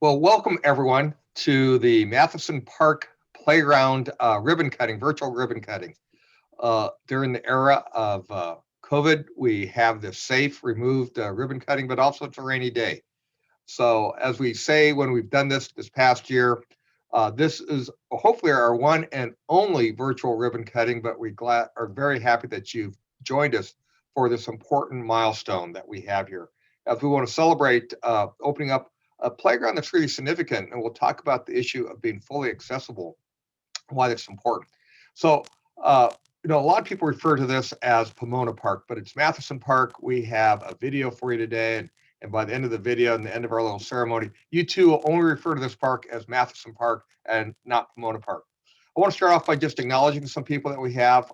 Well, welcome everyone to the Mathewson Park Playground virtual ribbon cutting. During the era of COVID, we have this safe, removed ribbon cutting, but also it's a rainy day. So, as we say when we've done this past year, this is hopefully our one and only virtual ribbon cutting, but are very happy that you've joined us for this important milestone that we have here. As we want to celebrate opening up a playground that's really significant, and we'll talk about the issue of being fully accessible, why that's important. So, a lot of people refer to this as Pomona Park, but it's Mathewson Park. We have a video for you today, and by the end of the video and the end of our little ceremony, you too will only refer to this park as Mathewson Park and not Pomona Park. I want to start off by just acknowledging some people that we have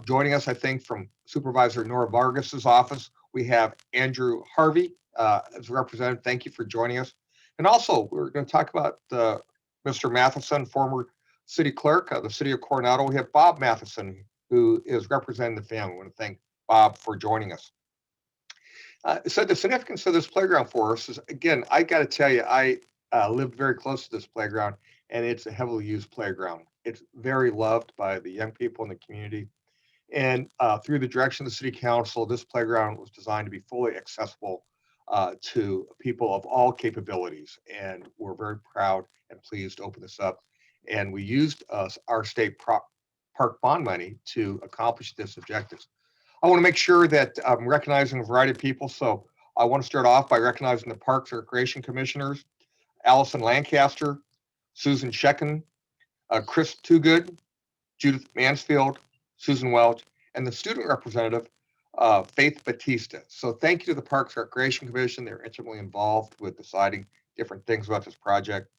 joining us, I think, from Supervisor Nora Vargas's office. We have Andrew Harvey as a representative. Thank you for joining us. And also, we're going to talk about Mr. Mathewson, former city clerk of the city of Coronado. We have Bob Mathewson, who is representing the family. I want to thank Bob for joining us. So the significance of this playground for us is, again, I got to tell you, I lived very close to this playground, and it's a heavily used playground. It's very loved by the young people in the community. And through the direction of the city council, this playground was designed to be fully accessible to people of all capabilities. And we're very proud and pleased to open this up. And we used our state park bond money to accomplish this objective. I want to make sure that I'm recognizing a variety of people. So I want to start off by recognizing the Parks and Recreation Commissioners, Allison Lancaster, Susan Shecken, Chris Toogood, Judith Mansfield, Susan Welch, and the student representative, Faith Batista. So thank you to the Parks and Recreation Commission. They're intimately involved with deciding different things about this project.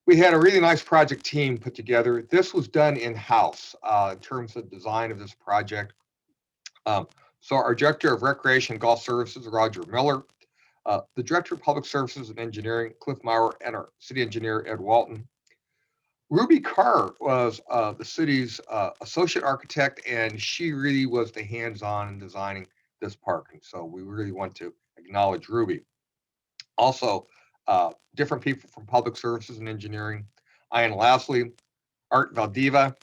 We had a really nice project team put together. This was done in-house in terms of design of this project. So our Director of Recreation and Golf Services, Roger Miller, the Director of Public Services and Engineering, Cliff Maurer, and our City Engineer, Ed Walton. Ruby Carr was the city's associate architect, and she really was the hands-on in designing this park. And so we really want to acknowledge Ruby. Also, different people from Public Services and Engineering, Ian Lasley, Art Valdiva,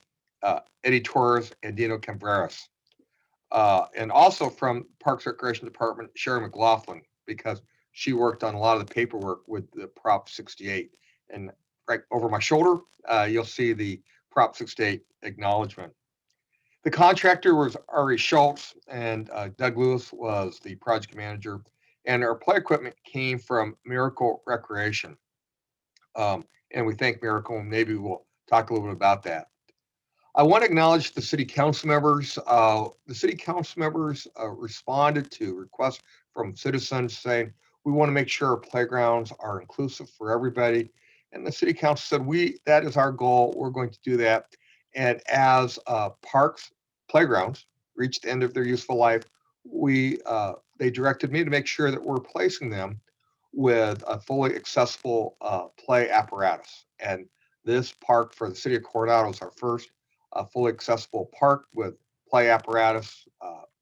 Eddie Torres, and Dino Cambreras. And also from Parks Recreation Department, Sherry McLaughlin, because she worked on a lot of the paperwork with the Prop 68. And right over my shoulder, you'll see the Prop 68 acknowledgement. The contractor was Ari Schultz, and Doug Lewis was the project manager. And our play equipment came from Miracle Recreation. And we thank Miracle, and maybe we'll talk a little bit about that. I want to acknowledge the city council members. The city council members responded to requests from citizens saying, we want to make sure our playgrounds are inclusive for everybody. And the city council said, that is our goal. We're going to do that. And as parks, playgrounds reach the end of their useful life, they directed me to make sure that we're replacing them with a fully accessible play apparatus. And this park for the city of Coronado is our first fully accessible park with play apparatus.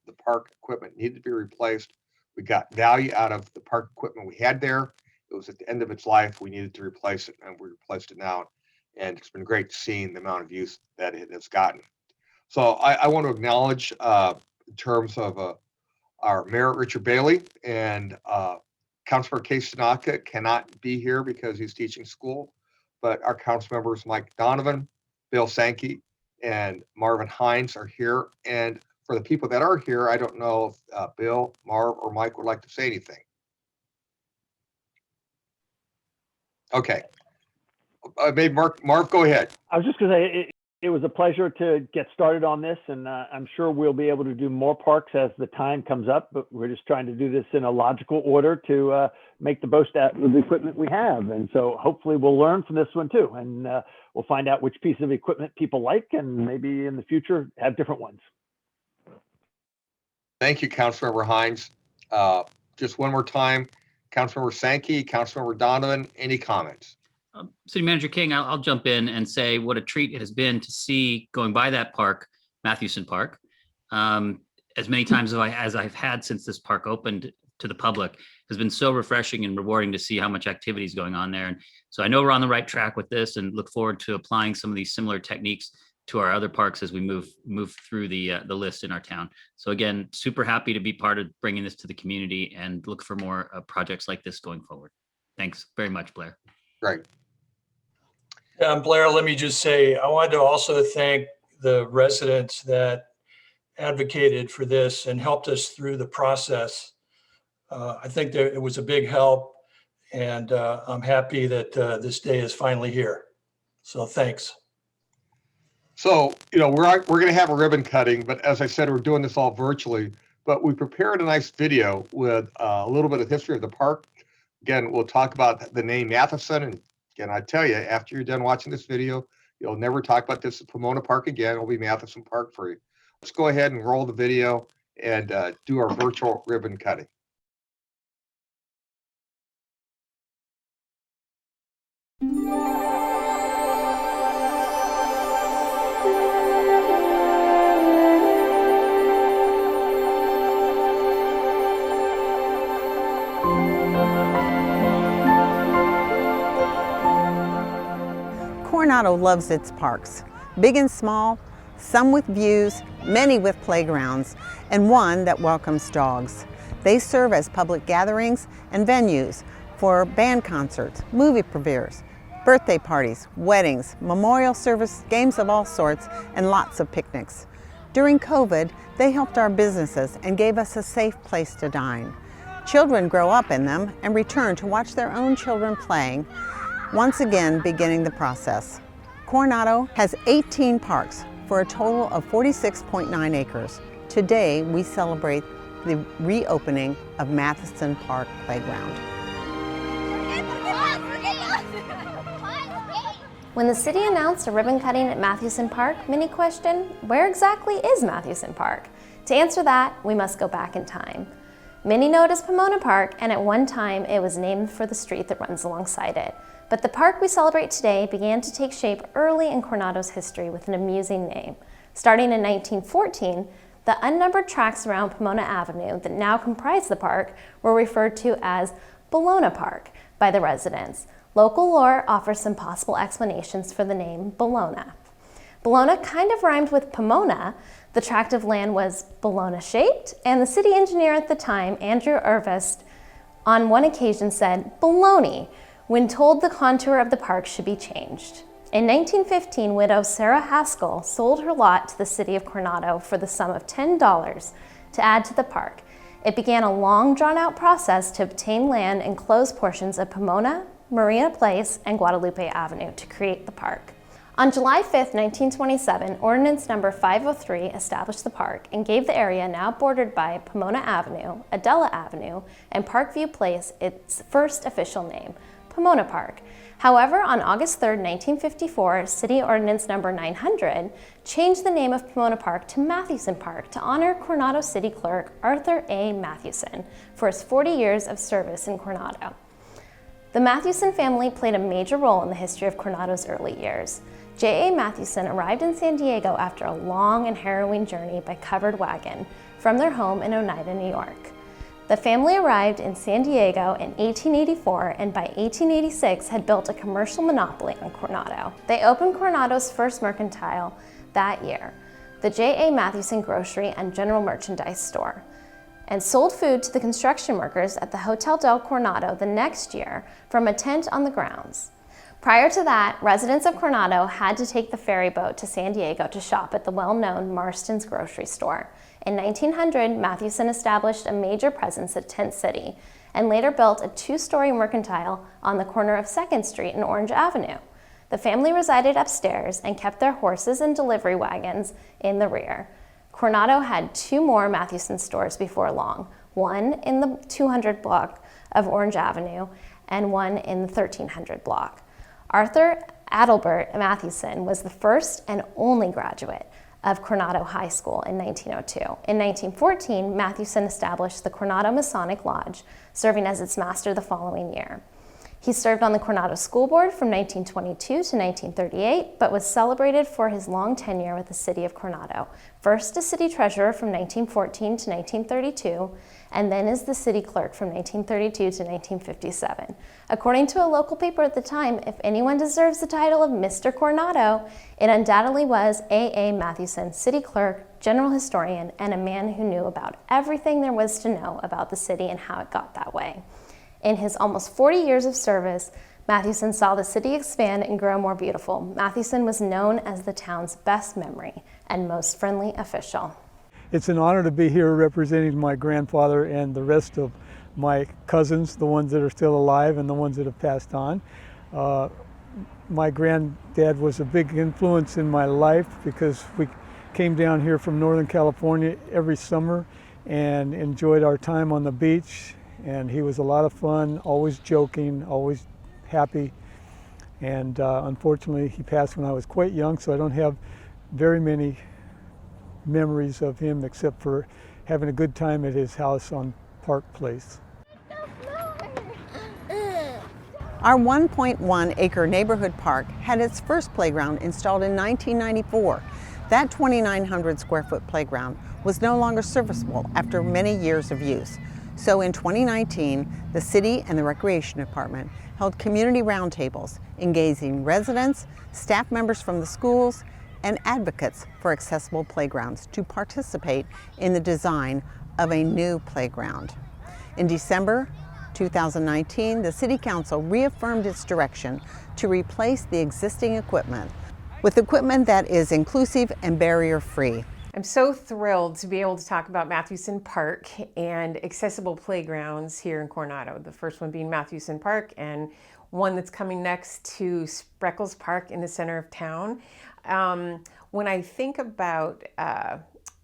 The park equipment needed to be replaced. We got value out of the park equipment we had there. It was at the end of its life. We needed to replace it, and we replaced it now. And it's been great seeing the amount of use that it has gotten. So I want to acknowledge in terms of our Mayor, Richard Bailey, and Councilmember Case Tanaka cannot be here because he's teaching school, but our council members, Mike Donovan, Bill Sankey, and Marvin Hines are here. And for the people that are here, I don't know if Bill, Marv, or Mike would like to say anything. Okay. Maybe Marv, go ahead. I was just going to say it was a pleasure to get started on this, and I'm sure we'll be able to do more parks as the time comes up, but we're just trying to do this in a logical order to make the most out of the equipment we have. And so hopefully we'll learn from this one too, and we'll find out which piece of equipment people like, and maybe in the future have different ones. Thank you, Councilmember Hines. Just one more time, Councilmember Sankey, Councilmember Donovan, any comments? City Manager King, I'll jump in and say what a treat it has been to see going by that park, Mathewson Park, as many times as I've had since this park opened to the public has been so refreshing and rewarding to see how much activity is going on there. And so I know we're on the right track with this and look forward to applying some of these similar techniques to our other parks as we move through the list in our town. So again, super happy to be part of bringing this to the community and look for more projects like this going forward. Thanks very much, Blair. Right. Blair, let me just say, I wanted to also thank the residents that advocated for this and helped us through the process. I think that it was a big help, and I'm happy that this day is finally here. So thanks. So, we're going to have a ribbon cutting, but as I said, we're doing this all virtually, but we prepared a nice video with a little bit of history of the park. Again, we'll talk about the name Mathewson. And again, I tell you, after you're done watching this video, you'll never talk about this at Pomona Park again. It'll be Mathewson Park for you. Let's go ahead and roll the video and do our virtual ribbon cutting. Coronado loves its parks, big and small, some with views, many with playgrounds, and one that welcomes dogs. They serve as public gatherings and venues for band concerts, movie premieres, birthday parties, weddings, memorial service, games of all sorts, and lots of picnics. During COVID, they helped our businesses and gave us a safe place to dine. Children grow up in them and return to watch their own children playing, once again beginning the process. Coronado has 18 parks for a total of 46.9 acres. Today, we celebrate the reopening of Mathewson Park Playground. When the city announced a ribbon cutting at Mathewson Park, many questioned, where exactly is Mathewson Park? To answer that, we must go back in time. Many know it as Pomona Park, and at one time it was named for the street that runs alongside it. But the park we celebrate today began to take shape early in Coronado's history with an amusing name. Starting in 1914, the unnumbered tracks around Pomona Avenue that now comprise the park were referred to as Bologna Park by the residents. Local lore offers some possible explanations for the name Bologna. Bologna kind of rhymed with Pomona. The tract of land was Bologna-shaped, and the city engineer at the time, Andrew Irvist, on one occasion said, "Baloney," when told the contour of the park should be changed. In 1915, widow Sarah Haskell sold her lot to the city of Coronado for the sum of $10 to add to the park. It began a long, drawn-out process to obtain land and close portions of Pomona, Marina Place, and Guadalupe Avenue to create the park. On July 5, 1927, Ordinance Number 503 established the park and gave the area now bordered by Pomona Avenue, Adela Avenue, and Parkview Place its first official name, Pomona Park. However, on August 3, 1954, City Ordinance Number 900 changed the name of Pomona Park to Mathewson Park to honor Coronado City Clerk Arthur A. Mathewson for his 40 years of service in Coronado. The Mathewson family played a major role in the history of Coronado's early years. J.A. Mathewson arrived in San Diego after a long and harrowing journey by covered wagon from their home in Oneida, New York. The family arrived in San Diego in 1884 and by 1886 had built a commercial monopoly on Coronado. They opened Coronado's first mercantile that year, the J.A. Mathewson Grocery and General Merchandise Store, and sold food to the construction workers at the Hotel del Coronado the next year from a tent on the grounds. Prior to that, residents of Coronado had to take the ferry boat to San Diego to shop at the well-known Marston's grocery store. In 1900, Mathewson established a major presence at Tent City and later built a two-story mercantile on the corner of 2nd Street and Orange Avenue. The family resided upstairs and kept their horses and delivery wagons in the rear. Coronado had two more Mathewson stores before long, one in the 200 block of Orange Avenue and one in the 1300 block. Arthur Adelbert Mathewson was the first and only graduate of Coronado High School in 1902. In 1914, Mathewson established the Coronado Masonic Lodge, serving as its master the following year. He served on the Coronado School Board from 1922 to 1938, but was celebrated for his long tenure with the city of Coronado, first as city treasurer from 1914 to 1932, and then as the city clerk from 1932 to 1957. According to a local paper at the time, if anyone deserves the title of Mr. Coronado, it undoubtedly was A.A. Mathewson, city clerk, general historian, and a man who knew about everything there was to know about the city and how it got that way. In his almost 40 years of service, Mathewson saw the city expand and grow more beautiful. Mathewson was known as the town's best memory and most friendly official. It's an honor to be here representing my grandfather and the rest of my cousins, the ones that are still alive and the ones that have passed on. My granddad was a big influence in my life because we came down here from Northern California every summer and enjoyed our time on the beach. And he was a lot of fun, always joking, always happy. And unfortunately, he passed when I was quite young, so I don't have very many memories of him except for having a good time at his house on Park Place. Our 1.1 acre neighborhood park had its first playground installed in 1994. That 2,900 square foot playground was no longer serviceable after many years of use. So in 2019, the city and the Recreation Department held community roundtables, engaging residents, staff members from the schools, and advocates for accessible playgrounds to participate in the design of a new playground. In December 2019, the City Council reaffirmed its direction to replace the existing equipment with equipment that is inclusive and barrier-free. I'm so thrilled to be able to talk about Mathewson Park and accessible playgrounds here in Coronado. The first one being Mathewson Park and one that's coming next to Spreckles Park in the center of town. When I think about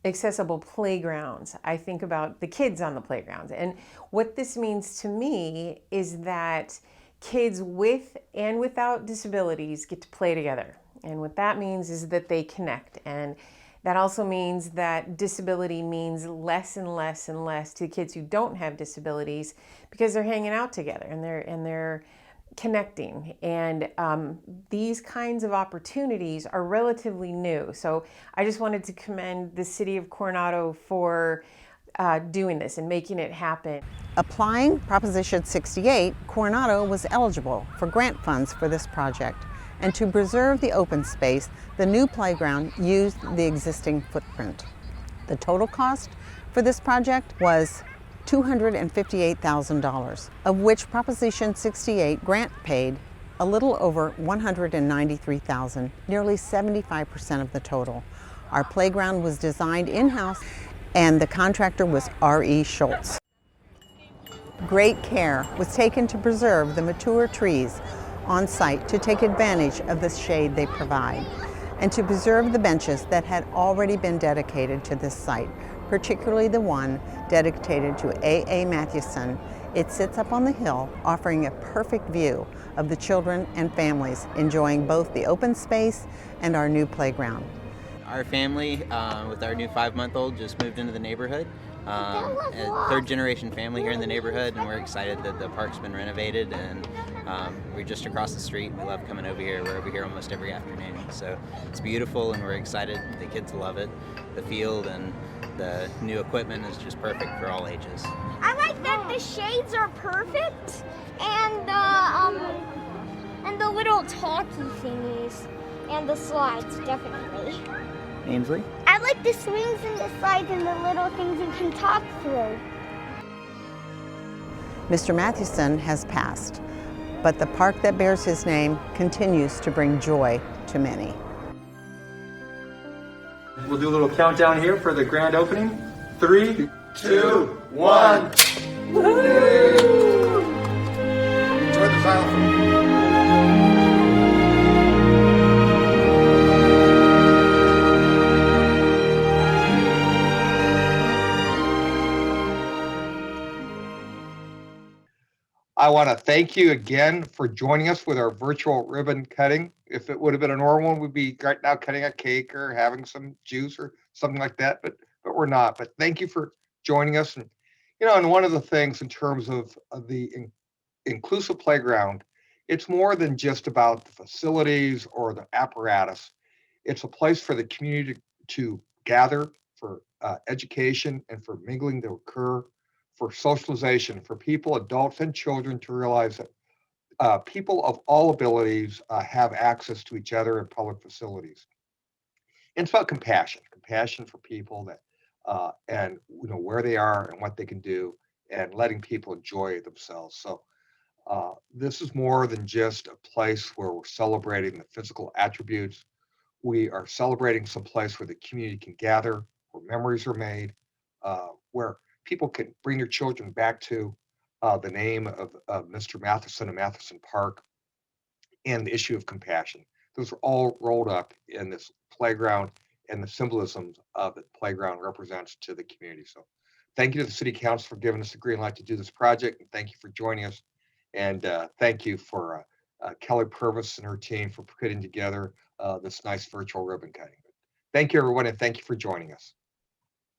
accessible playgrounds, I think about the kids on the playgrounds. And what this means to me is that kids with and without disabilities get to play together. And what that means is that they connect. And that also means that disability means less and less and less to kids who don't have disabilities because they're hanging out together and they're connecting. And these kinds of opportunities are relatively new. So I just wanted to commend the city of Coronado for doing this and making it happen. Applying Proposition 68, Coronado was eligible for grant funds for this project. And to preserve the open space, the new playground used the existing footprint. The total cost for this project was $258,000, of which Proposition 68 grant paid a little over $193,000, nearly 75% of the total. Our playground was designed in-house and the contractor was R.E. Schultz. Great care was taken to preserve the mature trees on site to take advantage of the shade they provide, and to preserve the benches that had already been dedicated to this site, particularly the one dedicated to A.A. Mathewson. It sits up on the hill, offering a perfect view of the children and families enjoying both the open space and our new playground. Our family, with our new 5-month-old, just moved into the neighborhood. A third-generation family here in the neighborhood, and we're excited that the park's been renovated, and we're just across the street. We love coming over here. We're over here almost every afternoon, so it's beautiful, and we're excited. The kids love it. The field and the new equipment is just perfect for all ages. I like that the shades are perfect, and the little talkie thingies, and the slides, definitely. Ainsley? I like the swings and the slides and the little things you can talk through. Mr. Mathewson has passed, but the park that bears his name continues to bring joy to many. We'll do a little countdown here for the grand opening. 3, 2, 1. Woo! Enjoy the xylophone. I want to thank you again for joining us with our virtual ribbon cutting. If it would have been a normal one, we'd be right now cutting a cake or having some juice or something like that, but we're not. But thank you for joining us. And, and one of the things in terms of the inclusive playground, it's more than just about the facilities or the apparatus. It's a place for the community to gather, for education and for mingling to occur, for socialization, for people, adults and children to realize that people of all abilities have access to each other in public facilities. And it's about compassion for people that and where they are and what they can do, and letting people enjoy themselves. So this is more than just a place where we're celebrating the physical attributes. We are celebrating some place where the community can gather, where memories are made, where people can bring their children back to the name of Mr. Mathewson and Mathewson Park, and the issue of compassion. Those are all rolled up in this playground and the symbolism of the playground represents to the community. So thank you to the City Council for giving us the green light to do this project, and thank you for joining us. And thank you for Kelly Purvis and her team for putting together this nice virtual ribbon cutting. Thank you, everyone, and thank you for joining us.